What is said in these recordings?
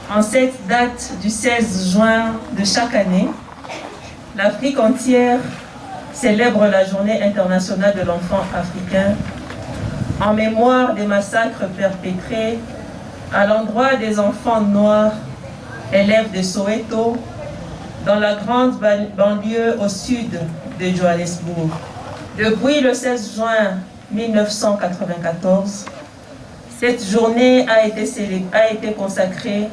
En cette date du 16 juin de chaque année, l'Afrique entière célèbre la Journée internationale de l'enfant africain en mémoire des massacres perpétrés à l'endroit des enfants noirs, élèves de Soweto, dans la grande banlieue au sud de Johannesburg. Depuis le 16 juin 1994, cette journée a été consacrée,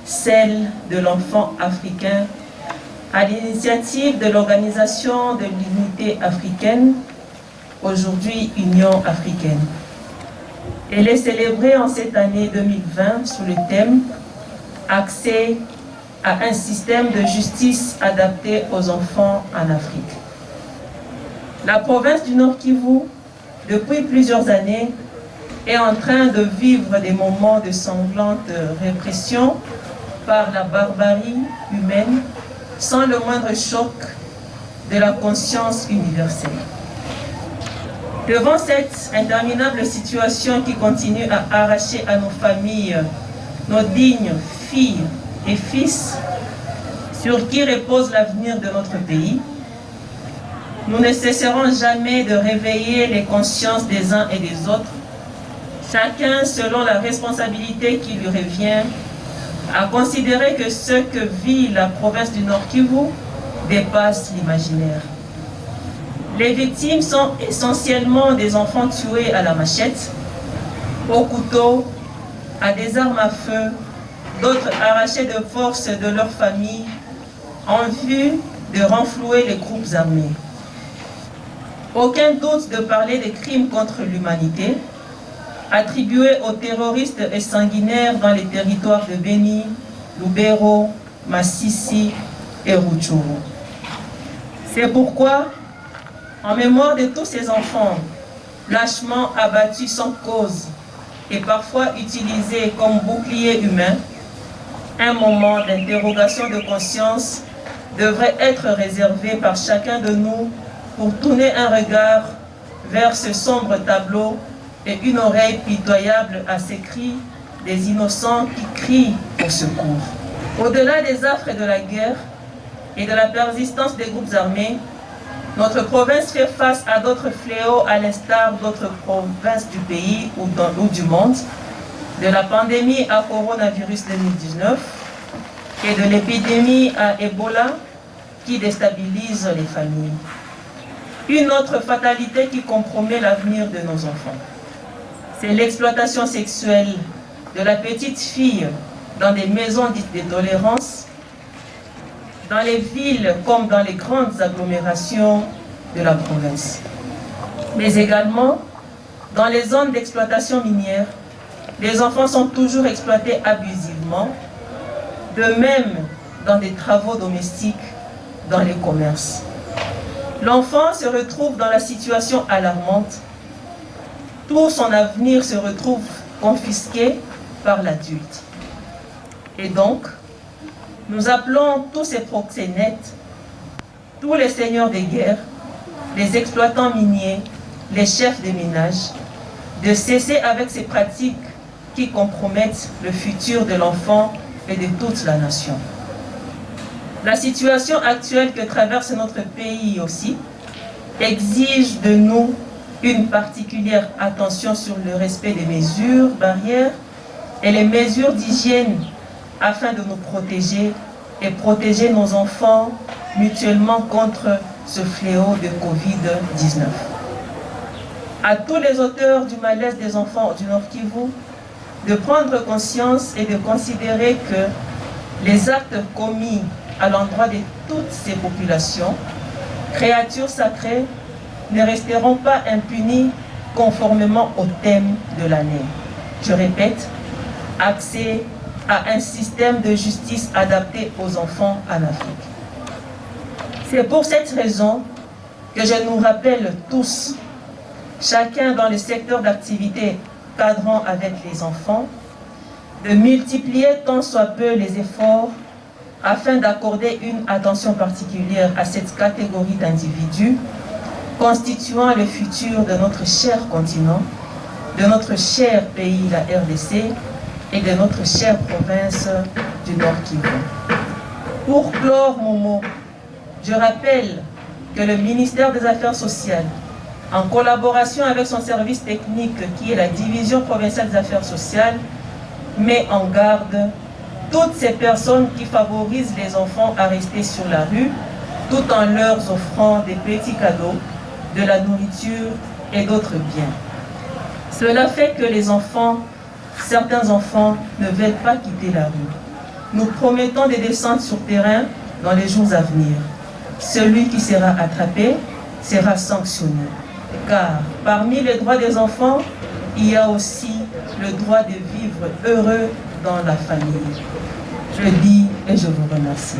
celle de l'enfant africain, à l'initiative de l'Organisation de l'Unité africaine, aujourd'hui Union africaine. Elle est célébrée en cette année 2020 sous le thème « Accès à un système de justice adapté aux enfants en Afrique ». La province du Nord Kivu, depuis plusieurs années, est en train de vivre des moments de sanglante répression par la barbarie humaine, sans le moindre choc de la conscience universelle. Devant cette interminable situation qui continue à arracher à nos familles, nos dignes filles et fils, sur qui repose l'avenir de notre pays, nous ne cesserons jamais de réveiller les consciences des uns et des autres, chacun selon la responsabilité qui lui revient, à considérer que ce que vit la province du Nord Kivu dépasse l'imaginaire. Les victimes sont essentiellement des enfants tués à la machette, au couteau, à des armes à feu, d'autres arrachés de force de leur famille en vue de renflouer les groupes armés. Aucun doute de parler des crimes contre l'humanité attribués aux terroristes et sanguinaires dans les territoires de Beni, Lubero, Masisi et Rutshuru. C'est pourquoi, en mémoire de tous ces enfants lâchement abattus sans cause et parfois utilisés comme bouclier humain, un moment d'interrogation de conscience devrait être réservé par chacun de nous pour tourner un regard vers ce sombre tableau et une oreille pitoyable à ces cris des innocents qui crient au secours. Au-delà des affres de la guerre et de la persistance des groupes armés, notre province fait face à d'autres fléaux à l'instar d'autres provinces du pays ou du monde, de la pandémie à coronavirus 2019 et de l'épidémie à Ebola qui déstabilise les familles. Une autre fatalité qui compromet l'avenir de nos enfants, c'est l'exploitation sexuelle de la petite fille dans des maisons dites de tolérance, dans les villes comme dans les grandes agglomérations de la province. Mais également, dans les zones d'exploitation minière, les enfants sont toujours exploités abusivement, de même dans des travaux domestiques, dans les commerces. L'enfant se retrouve dans la situation alarmante. Tout son avenir se retrouve confisqué par l'adulte. Et donc, nous appelons tous ces proxénètes, tous les seigneurs des guerres, les exploitants miniers, les chefs de ménage, de cesser avec ces pratiques qui compromettent le futur de l'enfant et de toute la nation. La situation actuelle que traverse notre pays aussi exige de nous une particulière attention sur le respect des mesures barrières et les mesures d'hygiène afin de nous protéger et protéger nos enfants mutuellement contre ce fléau de Covid-19. À tous les auteurs du malaise des enfants du Nord Kivu, de prendre conscience et de considérer que les actes commis à l'endroit de toutes ces populations, créatures sacrées, ne resteront pas impunis conformément au thème de l'année. Je répète, accès à un système de justice adapté aux enfants en Afrique. C'est pour cette raison que je nous rappelle tous, chacun dans le secteur d'activité cadrant avec les enfants, de multiplier tant soit peu les efforts afin d'accorder une attention particulière à cette catégorie d'individus constituant le futur de notre cher continent, de notre cher pays, la RDC, et de notre chère province du Nord Kivu. Pour clore mon mot, je rappelle que le ministère des Affaires sociales, en collaboration avec son service technique qui est la Division provinciale des Affaires sociales, met en garde toutes ces personnes qui favorisent les enfants à rester sur la rue, tout en leur offrant des petits cadeaux, de la nourriture et d'autres biens. Cela fait que les enfants, certains enfants, ne veulent pas quitter la rue. Nous promettons des descentes sur terrain dans les jours à venir. Celui qui sera attrapé sera sanctionné. Car parmi les droits des enfants, il y a aussi le droit de vivre heureux dans la famille. Je le dis et je vous remercie.